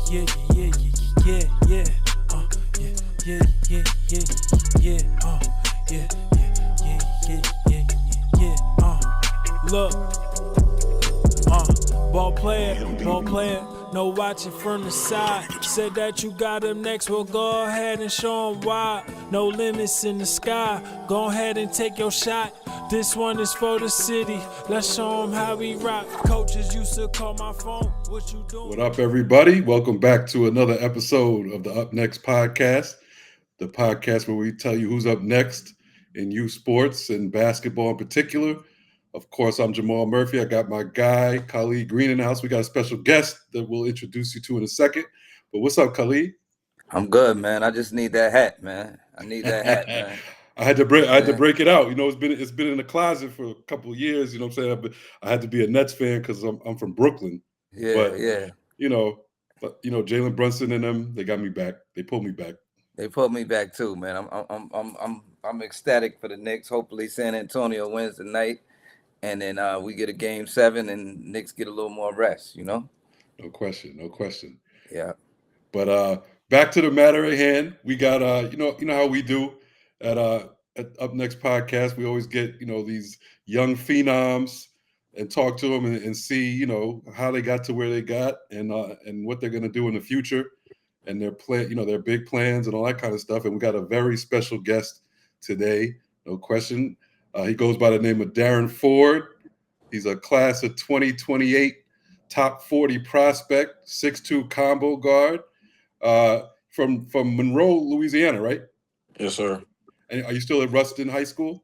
yeah, yeah, yeah, yeah, yeah, yeah, yeah, yeah, yeah, yeah, yeah, yeah, yeah, yeah, look, ball player, no watching from the side. Said that you got him next, well go ahead and show him why. No limits in the sky, go ahead and take your shot. This one is for the city, let's show him how we rock. Coaches used to call my phone, what you doing? What up, everybody? Welcome back to another episode of the Up Next podcast, the podcast where we tell you who's up next in youth sports and basketball in particular. Of course, I'm Jamal Murphy. I got my guy, Khalid Green, in the house. We got a special guest that we'll introduce you to in a second. But what's up, Khalid? I'm good, man. I just need that hat, man. I need that hat, man. I had to break. I had to Man. break it out. You know, it's been in the closet for a couple of years. You know what I'm saying? But I had to be a Nets fan because I'm from Brooklyn. Yeah, But yeah. you know, Jalen Brunson and them, they got me back. They pulled me back. They put me back too, man. I'm ecstatic for the Knicks. Hopefully San Antonio wins tonight, and then we get a game 7 and Knicks get a little more rest, you know? No question, no question. Yeah. But back to the matter at hand. We got you know how we do at Up Next podcast. We always get these young phenoms and talk to them and see how they got to where they got and what they're going to do in the future and their plan, their big plans and all that kind of stuff. And we got a very special guest today, no question. He goes by the name of Darren Ford. He's a class of 2028 top 40 prospect, 6'2" combo guard from Monroe, Louisiana, right? Yes, sir. And are you still at Ruston High School?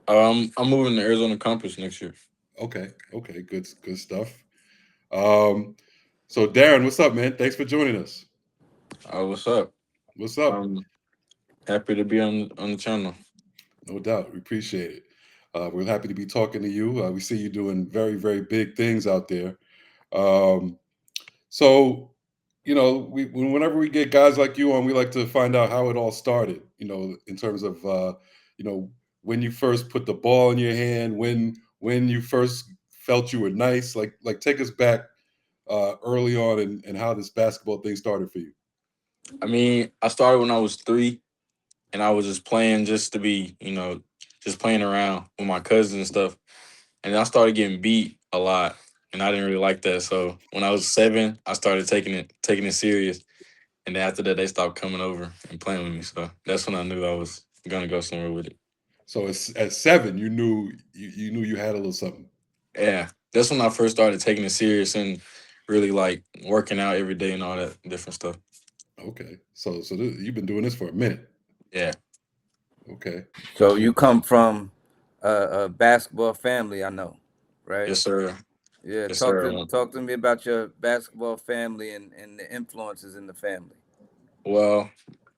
I'm moving to Arizona Campus next year. Okay, good stuff. So Darren, what's up, man? Thanks for joining us. What's up? What's up? I'm happy to be on the channel. No doubt, we appreciate it. We're happy to be talking to you. We see you doing very, very big things out there. So, whenever we get guys like you on, we like to find out how it all started. In terms of when you first put the ball in your hand, when you first felt you were nice. Like take us back early on and how this basketball thing started for you. I mean, I started when I was 3, and I was just playing just to be, just playing around with my cousins and stuff. And then I started getting beat a lot, and I didn't really like that. So when I was 7, I started taking it serious. And then after that, they stopped coming over and playing with me. So that's when I knew I was gonna go somewhere with it. So at 7, you knew you had a little something. Yeah, that's when I first started taking it serious and really like working out every day and all that different stuff. Okay, so you've been doing this for a minute. Yeah. Okay. So you come from a basketball family, I know, right? Yes, sir. Yeah. Yes, Talk sir. to talk to me about your basketball family and the influences in the family. Well,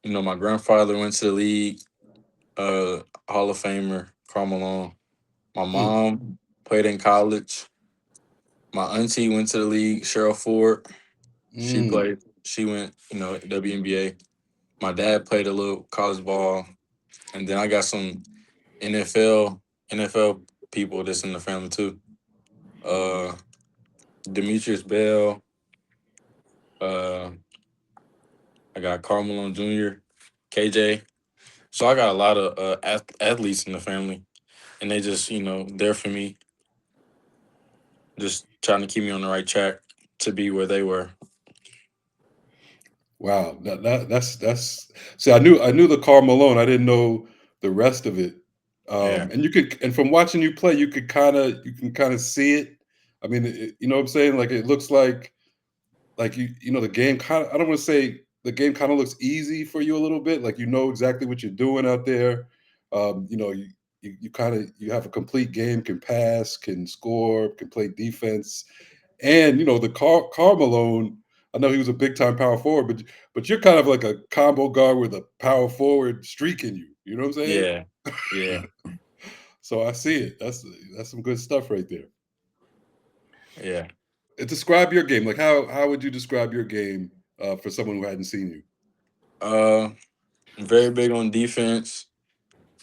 my grandfather went to the league, Hall of Famer, Karl Malone. My Mm. mom played in college. My auntie went to the league, Cheryl Ford. She Mm. played. She went, WNBA. My dad played a little college ball, and then I got some NFL people that's in the family too. Uh, Demetrius Bell. Uh, I got Karl Malone Jr., KJ. So I got a lot of athletes in the family, and they just, there for me, just trying to keep me on the right track to be where they were. Wow, that's. See, I knew the Karl Malone. I didn't know the rest of it. Yeah, And from watching you play, you can kind of see it. I mean, you know what I'm saying? Like it looks like the game kind of. I don't want to say the game kind of looks easy for you a little bit. Like you know exactly what you're doing out there. You kind of you have a complete game, can pass, can score, can play defense. And the Karl Malone, I know he was a big time power forward, but you're kind of like a combo guard with a power forward streak in you. You know what I'm saying? yeah, yeah, So I see it. That's some good stuff right there. yeah. Describe your game. Like how would you describe your game for someone who hadn't seen you? Uh, Very big on defense.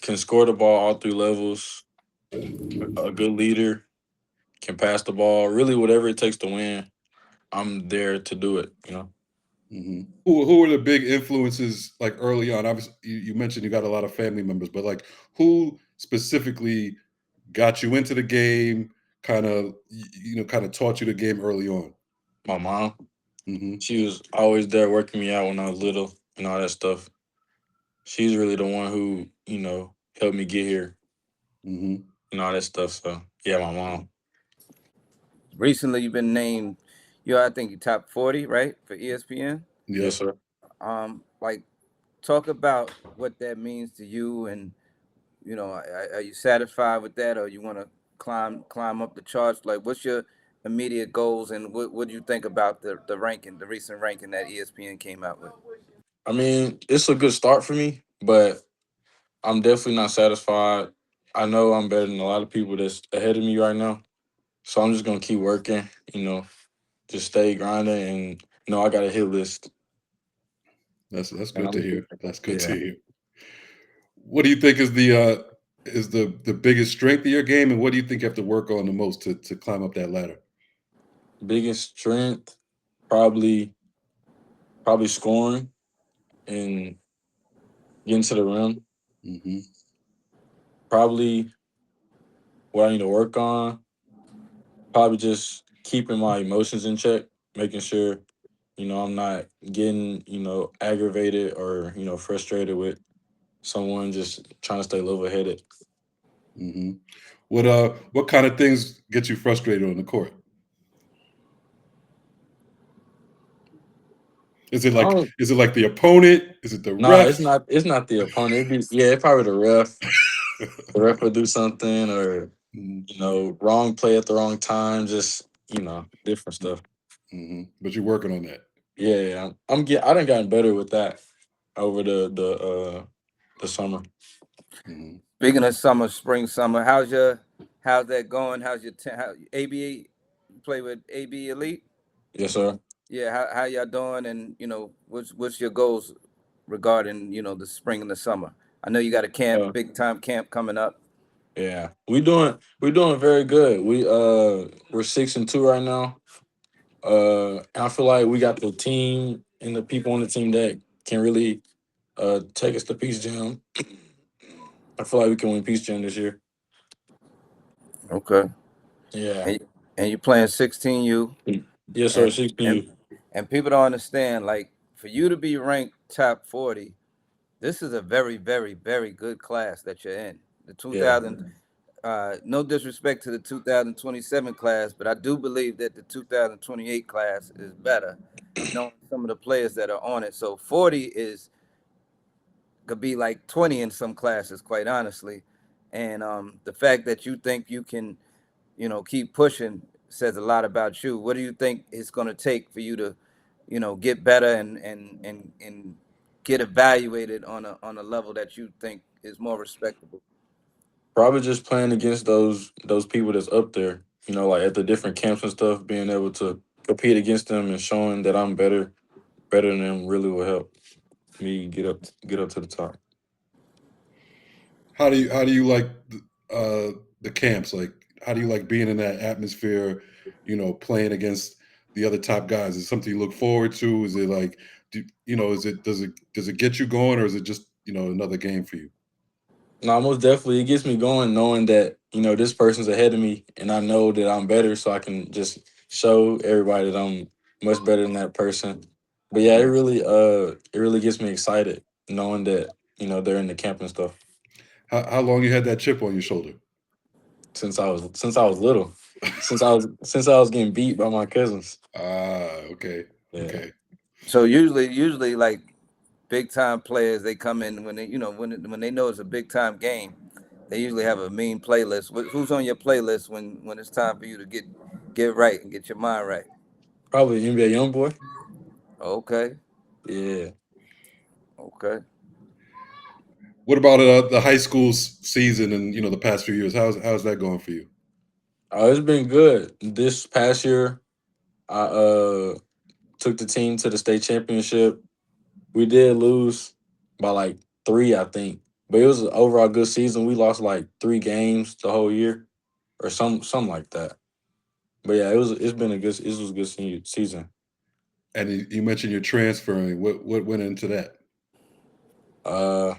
Can score the ball all 3 levels. A good leader. Can pass the ball. Really, whatever it takes to win, I'm there to do it. Who are the big influences like early on? Obviously, you mentioned you got a lot of family members, but like who specifically got you into the game? Kind of kind of taught you the game early on. My mom, Hmm. she was always there working me out when I was little and all that stuff. She's really the one who, helped me get here Hmm. and all that stuff. So yeah, my mom. Recently, you've been named, I think you top 40, right, for ESPN. Yes, Yep. sir. Like, talk about what that means to you, and are you satisfied with that, or you want to climb up the charts? Like, what's your immediate goals, and what do you think about the ranking, the recent ranking that ESPN came out with? I mean, it's a good start for me, but I'm definitely not satisfied. I know I'm better than a lot of people that's ahead of me right now. So I'm just gonna keep working, just stay grinding and I got a hit list. That's And good to I'm hear. That's good to yeah. hear. What do you think is the biggest strength of your game, and what do you think you have to work on the most to climb up that ladder? Biggest strength, probably scoring and getting to the rim. Hmm. Probably what I need to work on, probably just keeping my emotions in check, making sure, I'm not getting, aggravated or, frustrated with someone just trying to stay level headed. Hmm. What kind of things get you frustrated on the court? I don't Is it like the opponent? Is it the No, ref? it's not the opponent. It probably the ref. The ref would do something or, wrong play at the wrong time, just, different stuff. But you're working on that. Yeah, I done gotten better with that over the summer. Hmm. Speaking of summer, spring, summer, how's that going? How's your AB? You play with AB Elite? Yes, sir. Yeah, how y'all doing? And what's your goals regarding the spring and the summer? I know you got a Uh, big time camp coming up. yeah. We doing very good. We're 6-2 right now. And I feel like we got the team and the people on the team that can really take us to Peace Jam. I feel like we can win Peace Jam this year. Okay, Yeah. and you playing 16U, Yes, sir. and 16 and you. and people don't understand, like, for you to be ranked top 40, this is a very, very, very good class that you're in. The Yeah. 2000, no disrespect to the 2027 class, but I do believe that the 2028 class is better, knowing some of the players that are on it. So 40 could be like 20 in some classes, quite honestly. And the fact that you think you can, keep pushing says a lot about you. What do you think it's going to take for you to, get better and get evaluated on a level that you think is more respectable? Probably just playing against those people that's up there. Like at the different camps and stuff, being able to compete against them and showing that I'm better than them really will help me get up to the top. How do you like the camps? Like, how do you like being in that atmosphere? Playing against the other top guys. Is it something you look forward to? Is it like, does it get you going, or is it just another game for you? No, most definitely it gets me going knowing that, this person's ahead of me and I know that I'm better so I can just show everybody that I'm much better than that person. But yeah, Mhm. it really gets me excited knowing that, they're in the camp and stuff How long you had that chip on your shoulder? since I was little. Since I was getting beat by my cousins. Okay, Yeah. okay. So usually like big time players, they come in when when they know it's a big time game. They usually have a mean playlist. Who's on your playlist when it's time for you to get right and get your mind right? Probably NBA young boy. Okay, Yeah. okay. What about the high school season and the past few years? How's that going for you? It's been good. This past year, I took the team to the state championship. We did lose by like 3, I think, but it was an overall good season. We lost like 3 games the whole year, or something like that. But yeah, it was a good season. And you mentioned you're transferring. What went into that? Uh,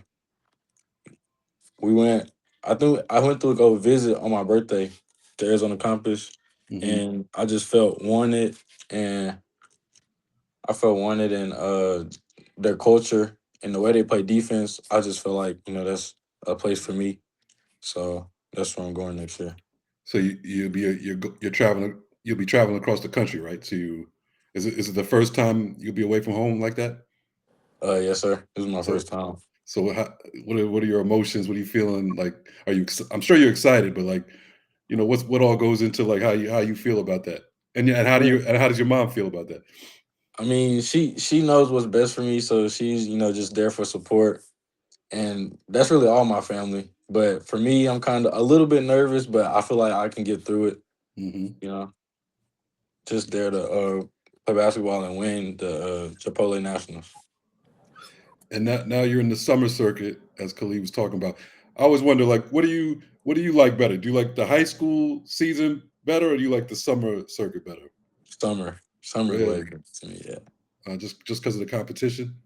we went. I think I went to go visit on my birthday to Arizona campus, Hmm. and I just felt wanted, and I felt wanted in their culture and the way they play defense. I just feel like that's a place for me. So that's where I'm going next year. So you're traveling. You'll be traveling across the country, right? So is it the first time you'll be away from home like that? Yes, sir. This is my So first time. so what are your emotions? What are you feeling? Like, I'm sure you're excited, but like, what all goes into like how you feel about that, and I mean, how does your mom feel about that? she knows what's best for me, so she's just there for support, and that's really all my family. But for me, I'm kind of a little bit nervous, but I feel like I can get through it. Hmm. You know, just there to play basketball and win the Chipotle Nationals. And now you're in the summer circuit, as Khalid was talking about. I always wonder, like, what do you like better? Do you like the high school season better, or do you like the summer circuit better? Summer's way Really, good to me. Yeah, just because of the competition.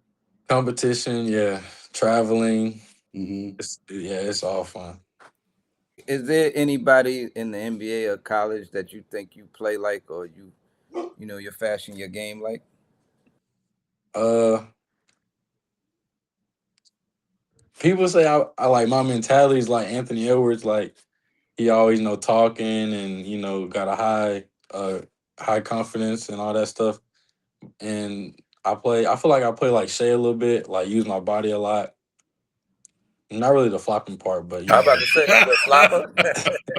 competition. Yeah, traveling. Hmm. It's all fun. Is there anybody in the NBA or college that you think you play like, or you fashion your game like? Uh, People say I like my mentality is like Anthony Edwards. Like he always talking and got a high confidence and all that stuff. And I feel like I play like Shea a little bit, like use my body a lot. Not really the flopping part, but I'm about to say the flopper.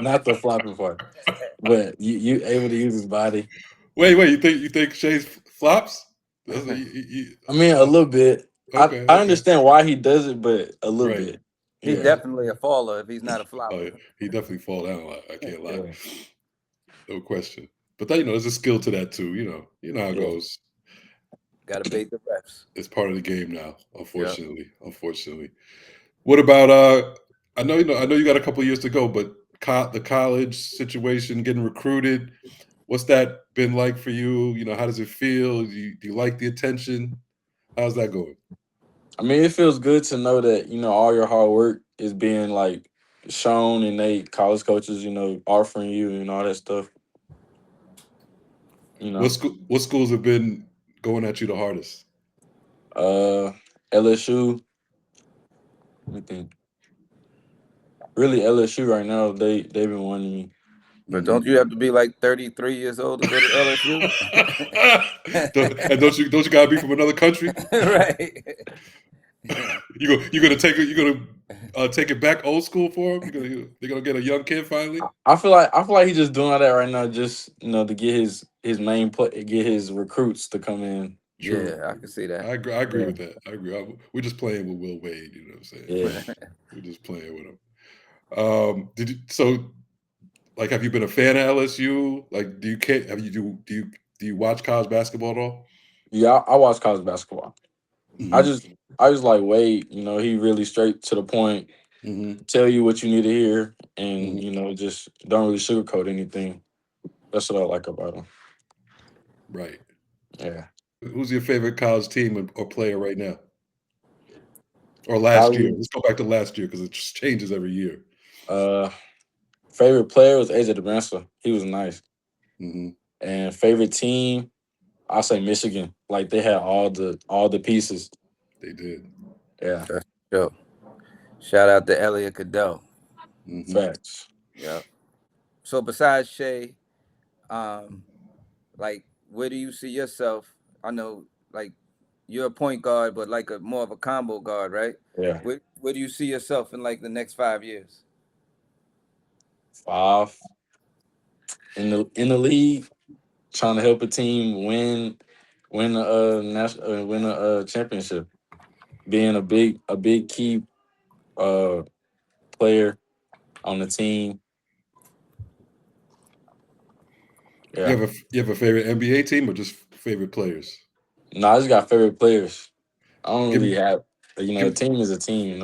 not the flopping part. But you able to use his body. Wait. You think Shay's flops? I mean, a little bit. I Okay, I okay, understand why he does it, but a little right. bit. He Yeah, definitely a faller if he's not a Oh, flopper. yeah. He definitely fall down a lot. I can't lie, yeah, no question. But that there's a skill to that too. You know how it yeah. goes. Got to bait the refs. It's part of the game now. Yeah. Unfortunately. What about I know you got a couple of years to go, but the college situation, getting recruited, what's that been like for you? How does it feel? Do you like the attention? How's that going? I mean, it feels good to know that all your hard work is being like shown, and they college coaches offering you and all that stuff. You What know, school what schools have been going at you the hardest? uh, LSU. Let me think. Really, LSU right now they've been wanting me. But don't you have to be like 33 years old to go to LSU? And don't you gotta be from another country? Right. You're gonna take it back old school for them. They're gonna get a young kid finally. I feel like he's just doing all that right now, just to get his main play, get his recruits to come in. True. Yeah, I can see that. I agree Yeah, with that. I agree. We're just playing with Will Wade. You know what I'm saying? yeah. We're just playing with him. Did you so like have you been a fan of LSU? Like, do you care? Have you do you watch college basketball at all? Yeah, I watch college basketball. I Hmm. just I just like Wade. He really straight to the point, Hmm. tell you what you need to hear, and Hmm. just don't really sugarcoat anything. That's what I like about him. Right. Yeah. Who's your favorite college team or player right now? Or last year? College, Let's go back to last year because it just changes every year. uh, favorite player was AJ DeBranca. He was nice. Hmm. And favorite team, I'll say Michigan. Like they had all the pieces. They did. Yeah. That's dope. Shout out to Elliot Cadell. Hmm. Facts. Yeah. So besides Shay, um, like where do you see yourself? I know like you're a point guard, but like a more of a combo guard, right? Yeah. Where do you see yourself in like the next 5 years? Five in the league, trying to help a team win a national win a championship. Being a big key uh player on the team. You Yeah. have a favorite NBA team or just favorite players? No, I just got favorite players. I don't Give really me have a give. team is a team.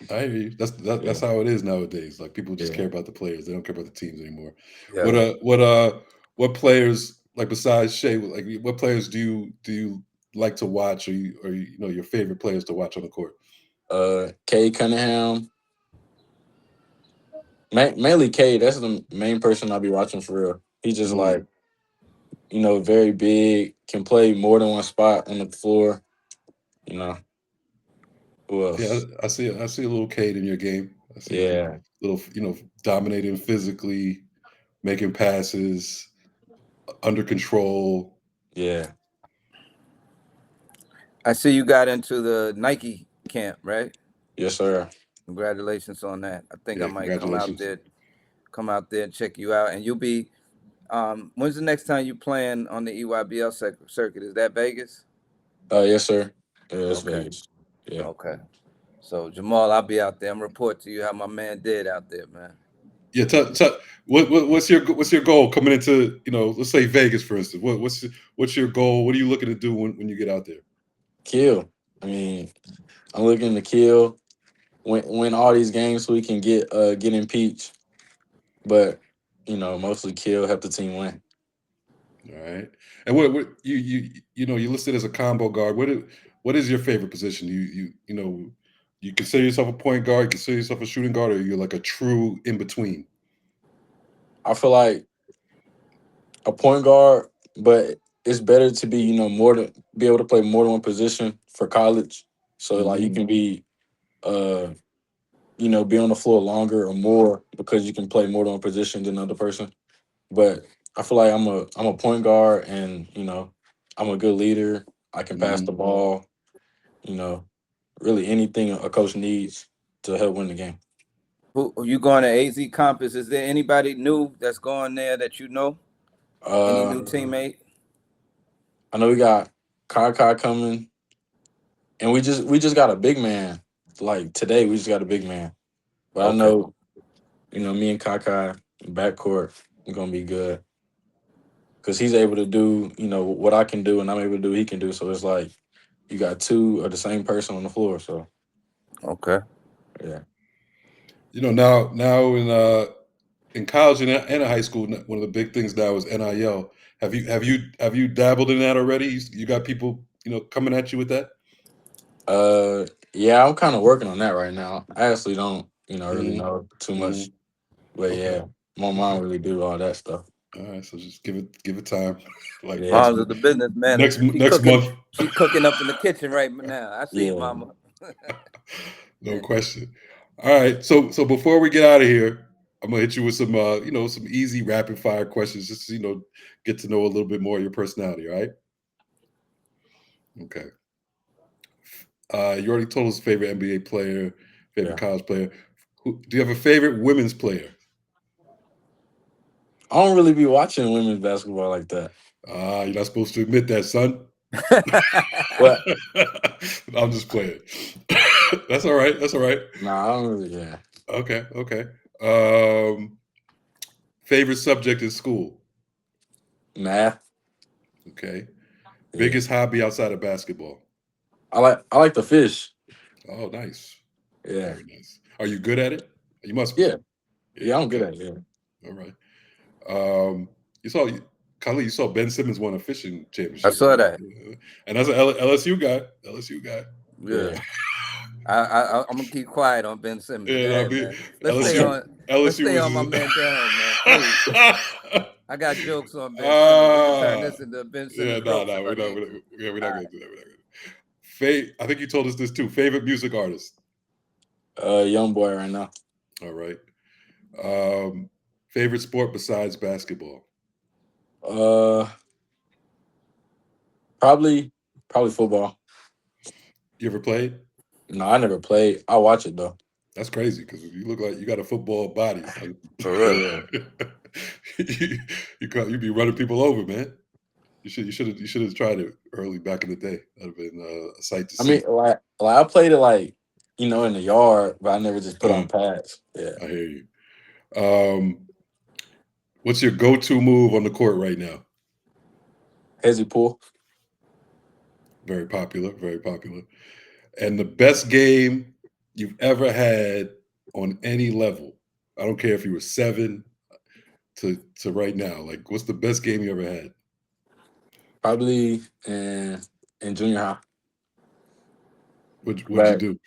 I hear you. That's Yeah. how it is nowadays. Like people just Yeah. care about the players. They don't care about the teams anymore. What Yeah. uh what uh what players like besides Shea, like what players do you like to watch, or your favorite players to watch on the court? Kay Cunningham, mainly Kay. That's the main person I'll be watching for real. He's just like very big, can play more than one spot on the floor. You know who Yeah, else? I see a little Cade in your game. I see a Yeah, little, dominating physically, making passes, under control. yeah, I see you got into the Nike camp, right? yes, sir. Congratulations on that. I think I Yeah, might congratulations. come out there and check you out. And you'll be. When's the next time you playing on the EYBL circuit? Is that Vegas? Yes, sir. Yeah, it's Okay. Vegas. Yeah. Okay. So Jamal, I'll be out there. I'm report to you how my man did out there, man. Yeah, what's your goal coming into, let's say Vegas, for instance. What's your goal? What are you looking to do when you get out there? Kill. I mean, I'm looking to kill, win all these games so we can get impeached. But mostly kill, help the team win. All right. And what you listed as a combo guard. What is your favorite position? You consider yourself a point guard, consider yourself a shooting guard, or you're like a true in between? I feel like a point guard, but it's better to be be able to play more than one position for college. So like you Mm-hmm. can uh be on the floor longer or more because you can play more than one position than another person. But I feel like I'm a point guard, and I'm a good leader. I can pass the Mm-hmm. ball. You know, really anything a coach needs to help win the game. Who you going to AZ Campus? Is there anybody new that's going there that you know? Any Uh, new teammate? I know we got Kai coming, and we just got a big man. Like today, we just got a big man. But I Okay. know, me and Kai backcourt are gonna be good because he's able to do what I can do, and I'm able to do what he can do. So it's like you got two of the same person on the floor. So Okay. yeah. Now in college and in high school, one of the big things now is NIL. Have you dabbled in that already? You got people coming at you with that? Yeah, I'm kind of working on that right now. I actually don't, really Mm-hmm. know too much, Mm-hmm. but Okay. yeah, my Okay. mom really do all that stuff. All right. So just give it time. Like Yeah, Mom's is the business manager. She next cooking. month. She cooking up in the kitchen right now. I see you, yeah. Mama. No question. All right. So before we get out of here, I'm gonna hit you with some easy rapid fire questions, just to, get to know a little bit more of your personality. All right. Okay. You already told us favorite NBA player, favorite Yeah. college player. Do you have a favorite women's player? I don't really be watching women's basketball like that. You're not supposed to admit that, son. But I'm just playing. That's all right. That's all right. nah, I don't really. Yeah, Okay. Okay. Um, Favorite subject in school? math. Okay. Yeah, Biggest hobby outside of basketball? I like the fish. Oh, nice. Yeah, Very nice. Are you good at it? You must be. yeah, Yeah. yeah. I'm good Okay. at it. All right. You saw Khalid. You saw Ben Simmons won a fishing I championship, saw right? that. And that's an LSU guy. LSU guy. Yeah, Yeah. yeah. I'm gonna keep quiet on Ben Simmons. Go Yeah, I ahead, mean man. LSU. Let's LSU stay was. on my man Darren, man. Please. I got jokes on Ben Simmons. We can turn Ah, this into Ben yeah, Simmons no, roast no, if I we're not. need to. We're All not right. gonna do that. We're not gonna. I think you told us this too. Favorite music artist. Young boy right now. All right. Um, Favorite sport besides basketball. Uh, probably football. You ever played? No, I never played. I watch it though. That's crazy because you look like you got a football body, son. For real. Yeah. You be running people over, man. You should have tried it early back in the day. That'd have been a sight to I mean, see. like I played it like in the yard, but I never just put Uh, on pads. Yeah, I hear you. Um, what's your go-to move on the court right now? hezzy pool. Very popular, very popular. And the best game you've ever had on any level. I don't care if you were 7 to right now. Like, what's the best game you ever had? Probably in junior high. What'd you But do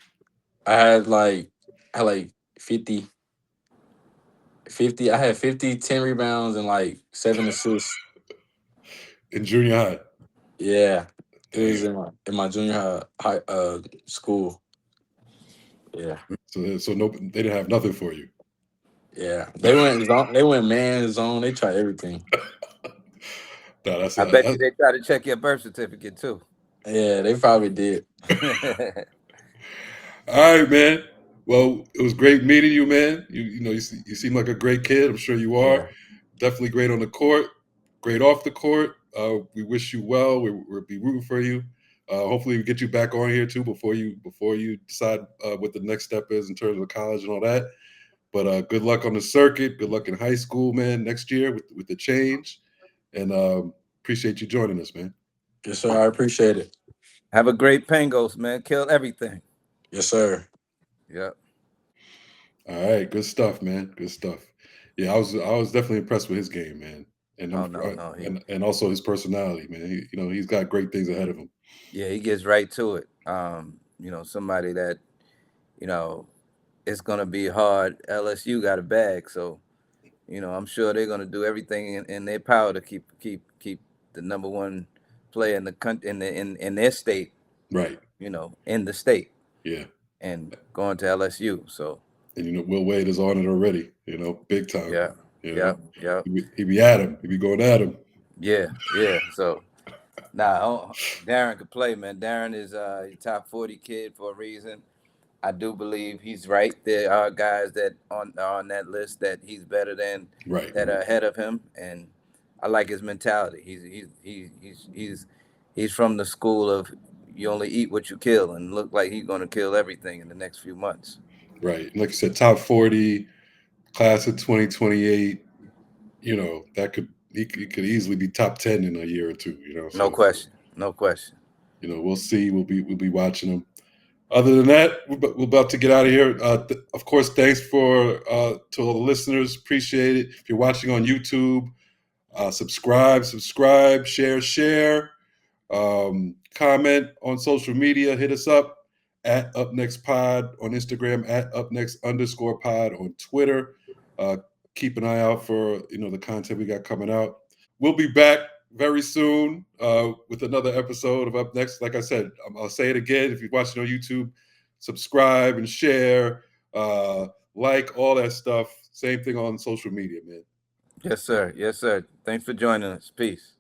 I had like 50, 50. I had 50, 10 rebounds, and like 7 assists. in junior high? Yeah, it was Damn. in my junior high school. Yeah, So no, they didn't have nothing for you. yeah. They went zone. They went man zone. They tried everything. No, that's I bet you they try to check your birth certificate too. Yeah, they probably did. all right, man. Well, it was great meeting you, man. You seem like a great kid. I'm sure you are. Yeah, Definitely great on the court, great off the court. We wish you well. We'll be rooting for you. Hopefully, we get you back on here too before you decide what the next step is in terms of college and all that. But good luck on the circuit. Good luck in high school, man. Next year with the change, and appreciate you joining us, man. yes, sir. I appreciate it. Have a great Pangos, man. Kill everything. Yes, sir. Yep. All right, good stuff, man. Good stuff. Yeah, I was definitely impressed with his game, man, and Oh no. and also his personality, man. He's got great things ahead of him. He gets right to it. Somebody that, you know, it's gonna be hard. LSU got a bag, so I'm sure they're gonna do everything in their power to keep the number one player in the country in their state, Right. in the state Yeah. and going to LSU. So And Will Wade is on it already. Big time. yeah, You yeah, know, yeah, he be at him. He be going at him. yeah. So Darren could play, man. Darren is a top 40 kid for a reason. I do believe he's right. There are guys that are on that list that he's better than, Right. that are ahead of him, and I like his mentality. He's from the school of you only eat what you kill, and look like he's going to kill everything in the next few months. Right. Like you said, top 40, class of 2028. He could easily be top 10 in a year or two. No So question, no question. we'll see. We'll be watching him. Other than that, we're about to get out of here. Of course, thanks to all the listeners. Appreciate it. If you're watching on YouTube, subscribe, share. Comment on social media. Hit us up at Up Next Pod on Instagram, at Up Next _pod on Twitter. Keep an eye out for the content we got coming out. We'll be back very soon with another episode of Up Next. Like I said, I'll say it again. If you're watching on YouTube, subscribe and share, like all that stuff. Same thing on social media, man. Yes, sir. Yes, sir. Thanks for joining us. Peace.